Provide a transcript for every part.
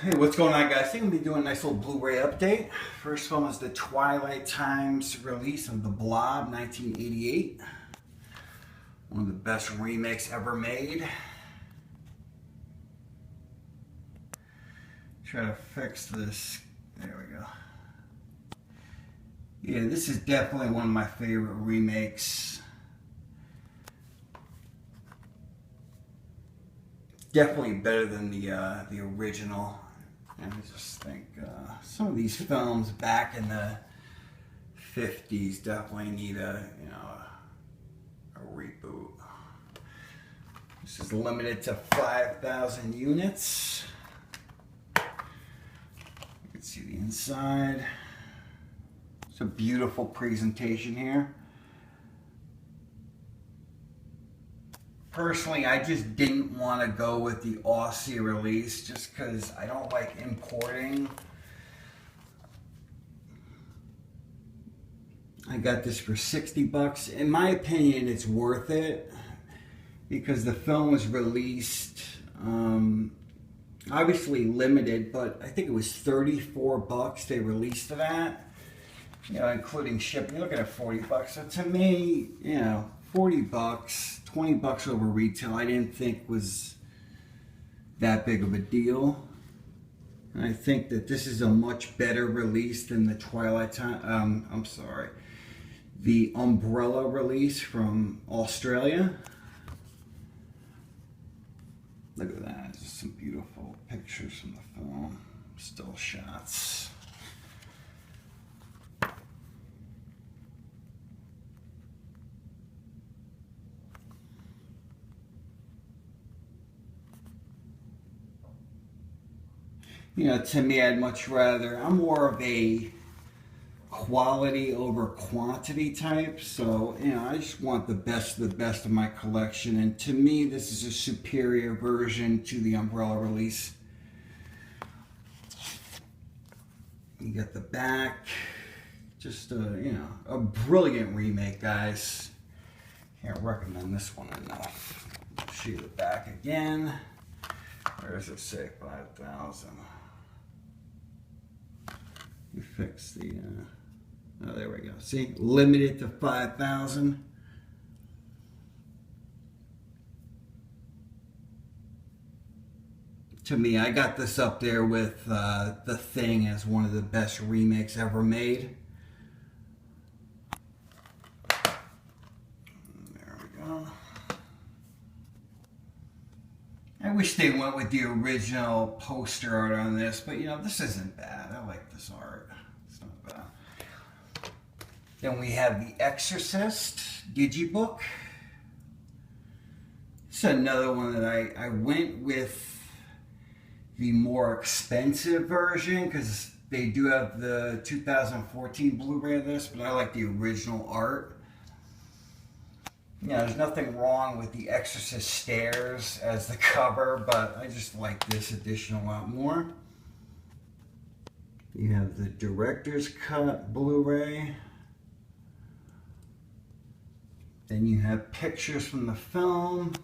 Hey, what's going on, guys? I'm going to be doing a nice little Blu-ray update. First film is the Twilight Times release of The Blob, 1988. One of the best remakes ever made. Try to fix this. There we go. Yeah, this is definitely one of my favorite remakes. Definitely better than the original. And I just think some of these films back in the 50s definitely need a reboot. This is limited to 5,000 units. You can see the inside. It's a beautiful presentation here. Personally, I just didn't want to go with the Aussie release just because I don't like importing. I got this for 60 bucks. In my opinion, it's worth it because the film was released, obviously limited, but I think it was 34 bucks they released it at, including shipping. You're looking at 40 bucks. So to me, 40 bucks, 20 bucks over retail, I didn't think was that big of a deal. And I think that this is a much better release than the the Umbrella release from Australia. Look at that, just some beautiful pictures from the film, still shots. To me, I'm more of a quality over quantity type. So, I just want the best of the best of my collection. And to me, this is a superior version to the Umbrella release. You get the back. Just a brilliant remake, guys. Can't recommend this one enough. Show you the back again. Where does it say 5,000? You fix the, oh, there we go. See, limited to 5,000. To me, I got this up there with The Thing as one of the best remakes ever made. There we go. I wish they went with the original poster art on this, but this isn't bad. I like this art. It's not bad. Then we have The Exorcist Digibook. It's another one that I went with the more expensive version because they do have the 2014 Blu-ray of this, but I like the original art. There's nothing wrong with The Exorcist stairs as the cover, but I just like this edition a lot more. You have the director's cut Blu-ray. Then you have pictures from the film.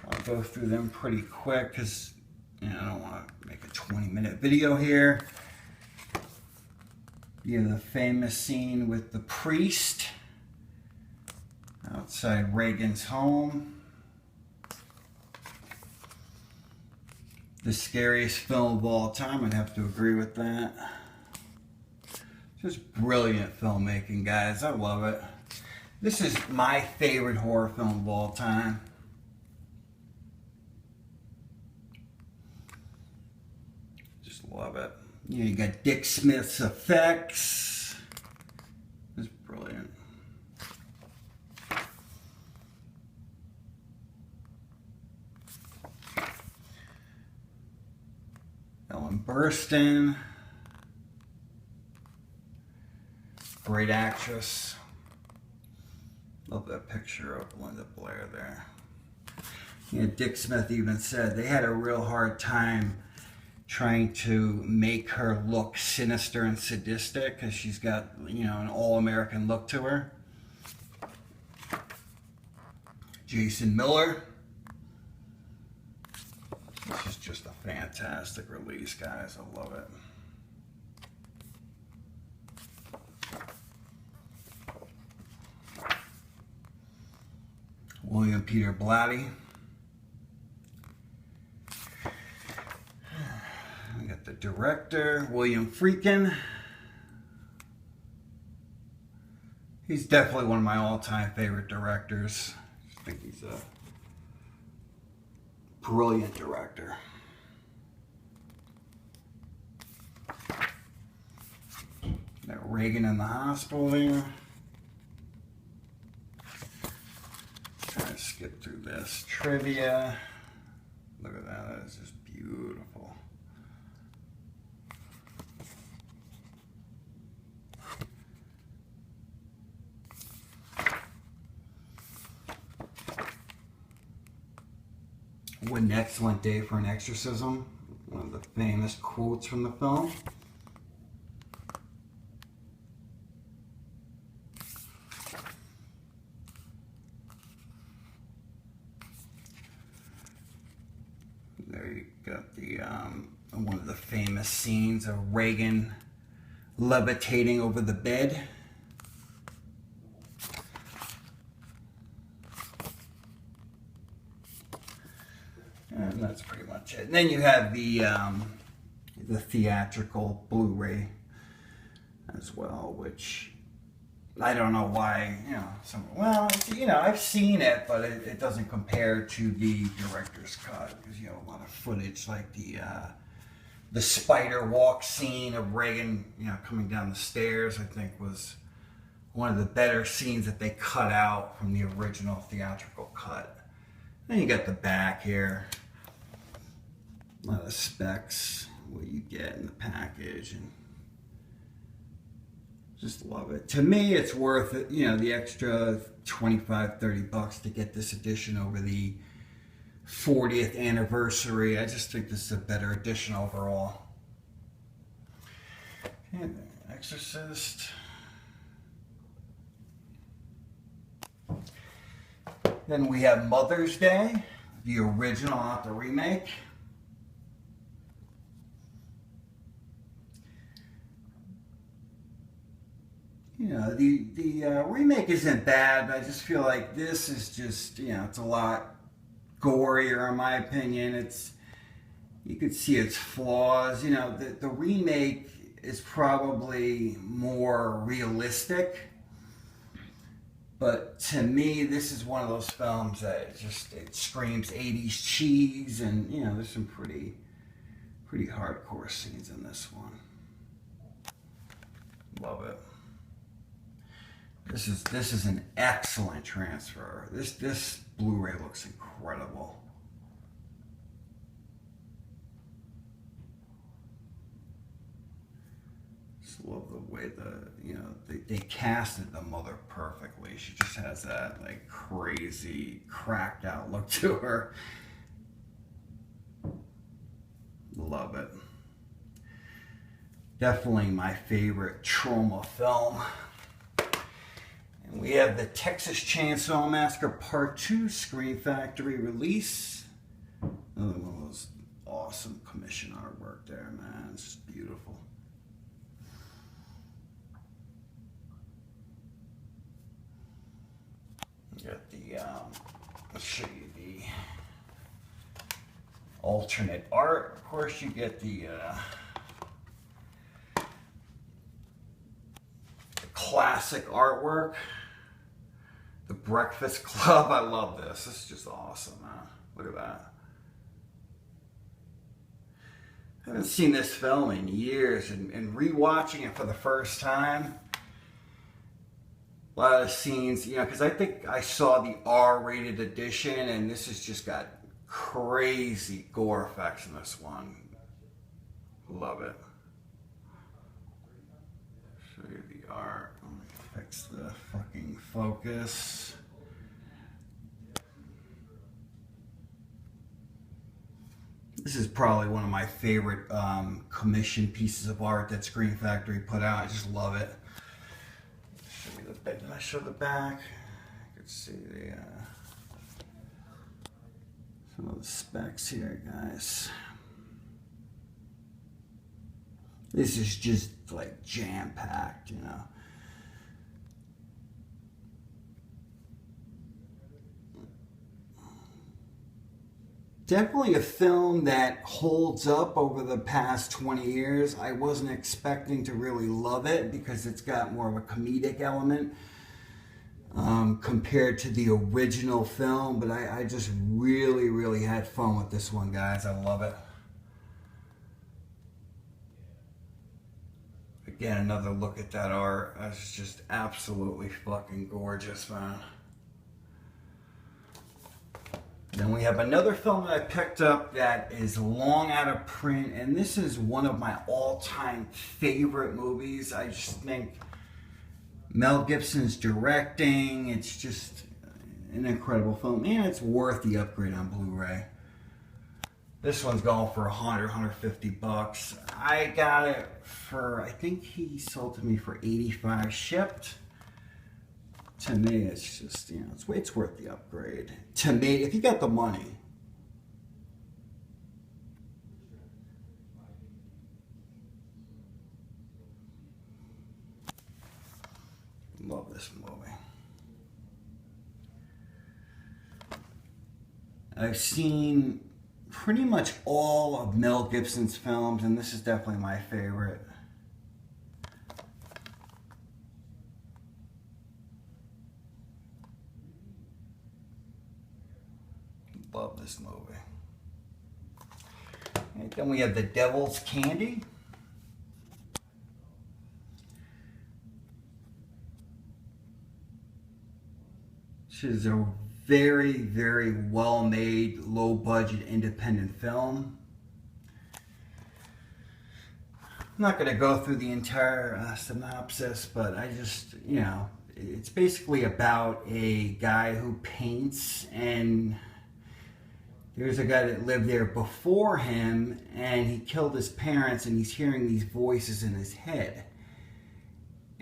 I'll go through them pretty quick because I don't want to make a 20-minute video here. You have the famous scene with the priest outside Reagan's home. The scariest film of all time, I'd have to agree with that. Just brilliant filmmaking, guys. I love it. This is my favorite horror film of all time. Just love it. You got Dick Smith's effects. It's brilliant. Ellen Burstyn, great actress. Love that picture of Linda Blair there. Dick Smith even said they had a real hard time trying to make her look sinister and sadistic because she's got, an all-American look to her. Jason Miller. This is just a fantastic release, guys. I love it. William Peter Blatty. We got the director, William Friedkin. He's definitely one of my all-time favorite directors. I think he's a brilliant director. Got Reagan in the hospital there. Trying to skip through this trivia. Look at that, that is just beautiful. What an excellent day for an exorcism. One of the famous quotes from the film. There you got the one of the famous scenes of Reagan levitating over the bed. And that's pretty much it. And then you have the theatrical Blu-ray as well, which I don't know why, well, I've seen it, but it doesn't compare to the director's cut, because you have a lot of footage like the spider walk scene of Reagan, coming down the stairs, I think was one of the better scenes that they cut out from the original theatrical cut. Then you got the back here. A lot of specs, what you get in the package, and just love it. To me, it's worth it, the extra $25-30 to get this edition over the 40th anniversary. I just think this is a better edition overall. And Exorcist. Then we have Mother's Day, the original, not the remake. The remake isn't bad, but I just feel like this is just, it's a lot gorier in my opinion. You could see its flaws. The remake is probably more realistic, but to me, this is one of those films that it screams 80s cheese, and there's some pretty hardcore scenes in this one. Love it. This is an excellent transfer. This Blu-ray looks incredible. Just love the way they casted the mother perfectly. She just has that like crazy cracked out look to her. Love it. Definitely my favorite trauma film. And we have the Texas Chainsaw Massacre Part 2 Screen Factory release. Another one of those awesome commission artwork there, man. It's just beautiful. You got the, let's show you the alternate art. Of course, you get the classic artwork. The Breakfast Club. I love this. This is just awesome, man. Look at that. I haven't seen this film in years, and rewatching it for the first time, a lot of scenes, because I think I saw the R-rated edition, and this has just got crazy gore effects in this one. Love it. Show you the art. Let me fix the fucking focus. This is probably one of my favorite commission pieces of art that Screen Factory put out. I just love it. Show me the back. Did I show the back? You can see the some of the specs here, guys. This is just like jam-packed, you know. Definitely a film that holds up over the past 20 years. I wasn't expecting to really love it because it's got more of a comedic element compared to the original film, but I just really, really had fun with this one, guys. I love it. Again, another look at that art. That's just absolutely fucking gorgeous, man. Then we have another film that I picked up that is long out of print, and this is one of my all-time favorite movies. I just think Mel Gibson's directing, it's just an incredible film, and it's worth the upgrade on Blu-ray. This one's going for 150 bucks. I got it for, I think he sold to me for 85 shipped. To me, it's just, you know, it's worth the upgrade. To me, if you got the money. Love this movie. I've seen pretty much all of Mel Gibson's films, and this is definitely my favorite. Love this movie. And then we have The Devil's Candy. This is a very, very well-made, low-budget, independent film. I'm not going to go through the entire synopsis, but I just, you know, it's basically about a guy who paints, and there's a guy that lived there before him, and he killed his parents, and he's hearing these voices in his head.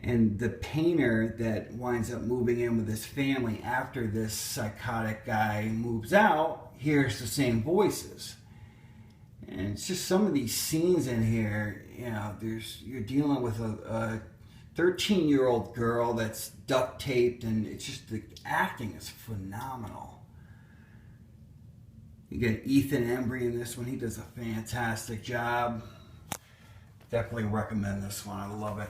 And the painter that winds up moving in with his family after this psychotic guy moves out hears the same voices. And it's just some of these scenes in here, you know, you're dealing with a 13-year-old girl that's duct taped, and it's just, the acting is phenomenal. You get Ethan Embry in this one. He does a fantastic job. Definitely recommend this one. I love it.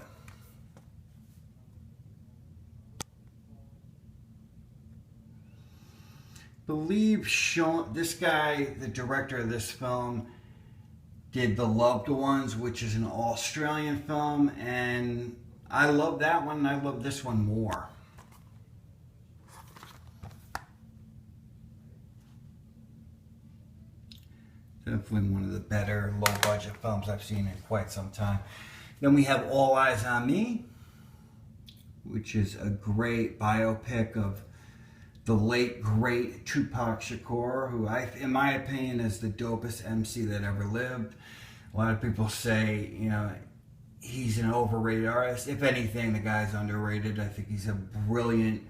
Believe this guy, the director of this film, did The Loved Ones, which is an Australian film, and I love that one, and I love this one more. Definitely one of the better low-budget films I've seen in quite some time. Then we have All Eyes on Me, which is a great biopic of the late, great Tupac Shakur, who, in my opinion, is the dopest MC that ever lived. A lot of people say, you know, he's an overrated artist. If anything, the guy's underrated. I think he's a brilliant,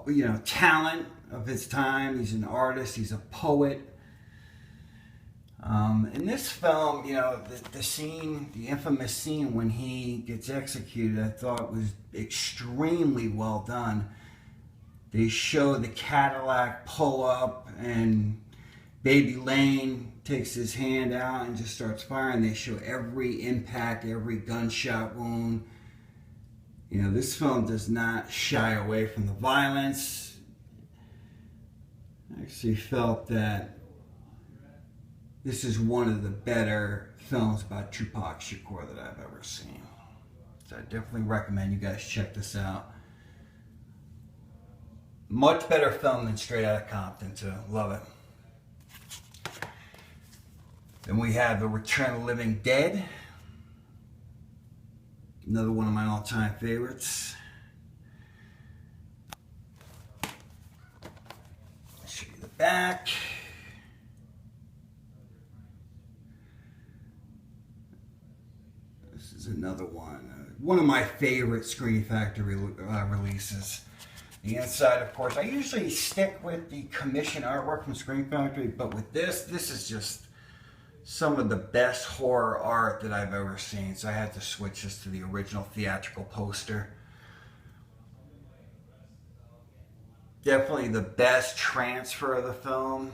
you know, talent of his time. He's an artist. He's a poet. In this film, you know, the scene, the infamous scene when he gets executed, I thought was extremely well done. They show the Cadillac pull up, and Baby Lane takes his hand out and just starts firing. They show every impact, every gunshot wound. You know, this film does not shy away from the violence. I actually felt that this is one of the better films about Tupac Shakur that I've ever seen. So I definitely recommend you guys check this out. Much better film than Straight Outta Compton, too. Love it. Then we have The Return of the Living Dead. Another one of my all-time favorites. I'll show you the back. This is another one. One of my favorite Screen Factory releases. The inside, of course, I usually stick with the commission artwork from Screen Factory, but with this is just some of the best horror art that I've ever seen. So I had to switch this to the original theatrical poster. Definitely the best transfer of the film.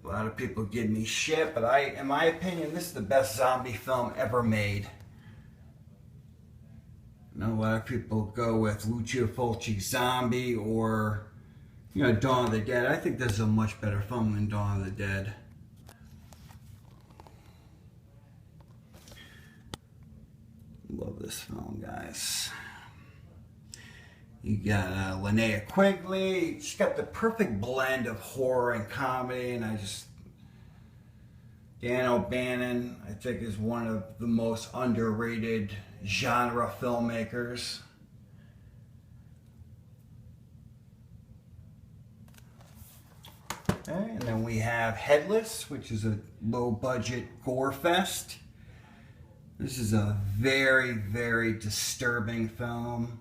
A lot of people give me shit, but in my opinion, this is the best zombie film ever made. I know a lot of people go with Lucio Fulci's Zombie or, you know, Dawn of the Dead. I think this is a much better film than Dawn of the Dead. Love this film, guys. You got Linnea Quigley. She's got the perfect blend of horror and comedy, and Dan O'Bannon, I think, is one of the most underrated genre filmmakers. Okay, and then we have Headless, which is a low-budget gore fest. This is a very, very disturbing film.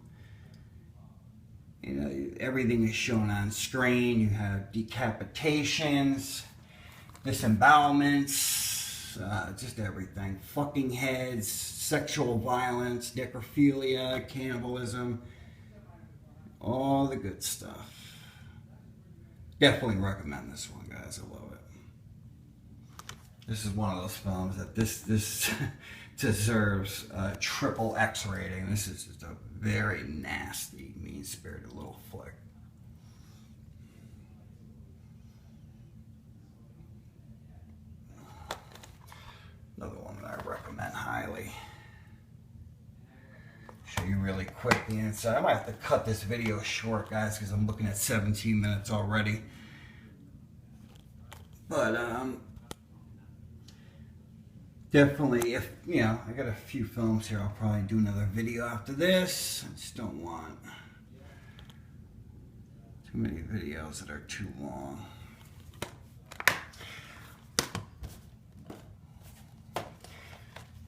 You know, everything is shown on screen. You have decapitations, disembowelments, just everything. Fucking heads, sexual violence, necrophilia, cannibalism, all the good stuff. Definitely recommend this one, guys. I love it. This is one of those films that this deserves a triple X rating. This is just a very nasty, mean-spirited little flick. Another one that I recommend highly. Show you really quick the inside. I might have to cut this video short, guys, because I'm looking at 17 minutes already. But definitely, if, you know, I got a few films here, I'll probably do another video after this. I just don't want too many videos that are too long.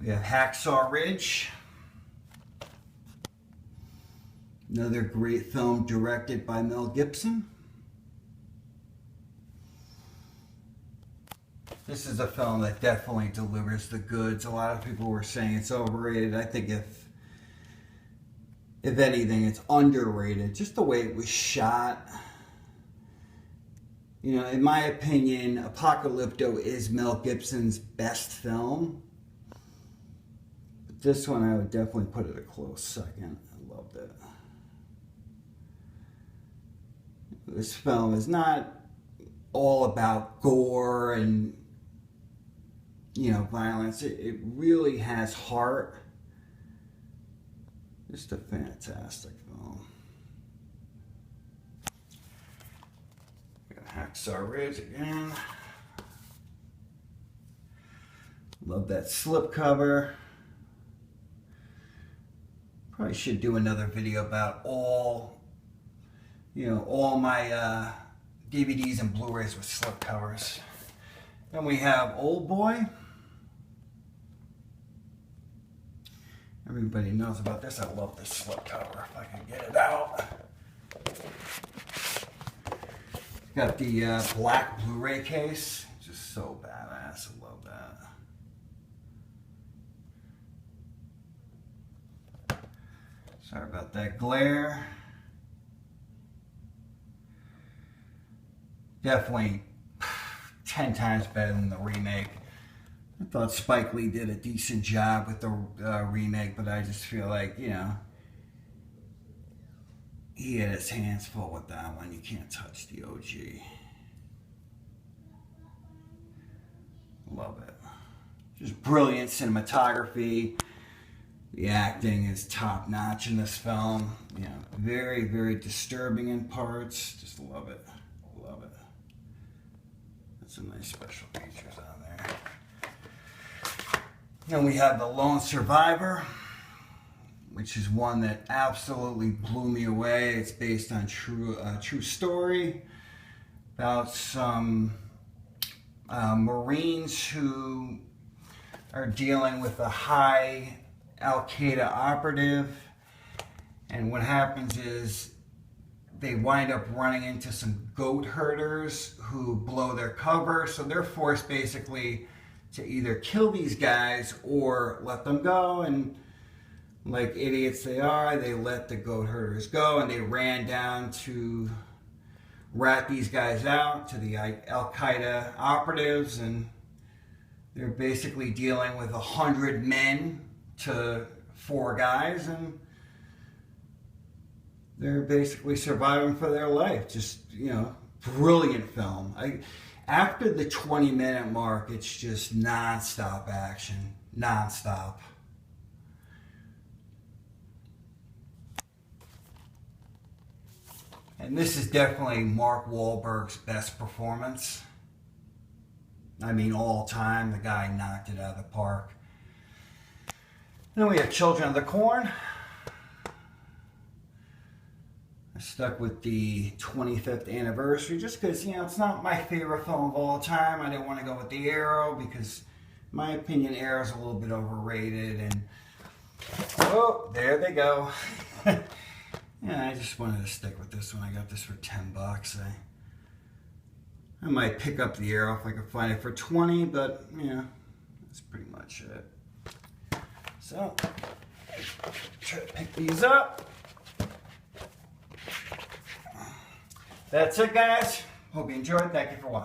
We have Hacksaw Ridge. Another great film directed by Mel Gibson. This is a film that definitely delivers the goods. A lot of people were saying it's overrated. I think if anything, it's underrated. Just the way it was shot. You know, in my opinion, Apocalypto is Mel Gibson's best film. But this one, I would definitely put it a close second. I loved it. This film is not all about gore and, you know, violence. It really has heart. Just a fantastic film. We got Hacksaw Ridge again. Love that slipcover. Probably should do another video about all my DVDs and Blu-rays with slipcovers. Then we have Old Boy. Everybody knows about this. I love this slipcover, if I can get it out. Got the black Blu-ray case. Just so badass. I love that. Sorry about that glare. Definitely 10 times better than the remake. I thought Spike Lee did a decent job with the remake, but I just feel like, you know, he had his hands full with that one. You can't touch the OG. Love it. Just brilliant cinematography. The acting is top notch in this film. You know, very, very disturbing in parts. Just love it. Love it. That's some nice special features on there. Then we have The Lone Survivor, which is one that absolutely blew me away. It's based on true story about some Marines who are dealing with a high Al-Qaeda operative. And what happens is they wind up running into some goat herders who blow their cover. So they're forced basically to either kill these guys or let them go. And like idiots they are, they let the goat herders go, and they ran down to rat these guys out, to the Al-Qaeda operatives, and they're basically dealing with 100 men to 4 guys, and they're basically surviving for their life. Just, you know, brilliant film. After the 20-minute mark, it's just non-stop action. Non-stop. And this is definitely Mark Wahlberg's best performance. I mean, all time, the guy knocked it out of the park. Then we have Children of the Corn. I stuck with the 25th anniversary just because, you know, it's not my favorite film of all time. I didn't want to go with The Arrow because, in my opinion, Arrow's a little bit overrated. And, oh, there they go. Yeah, I just wanted to stick with this one. I got this for 10 bucks. I might pick up The Arrow if I can find it for 20, but yeah, that's pretty much it. So, try to pick these up. That's it, guys. Hope you enjoyed. Thank you for watching.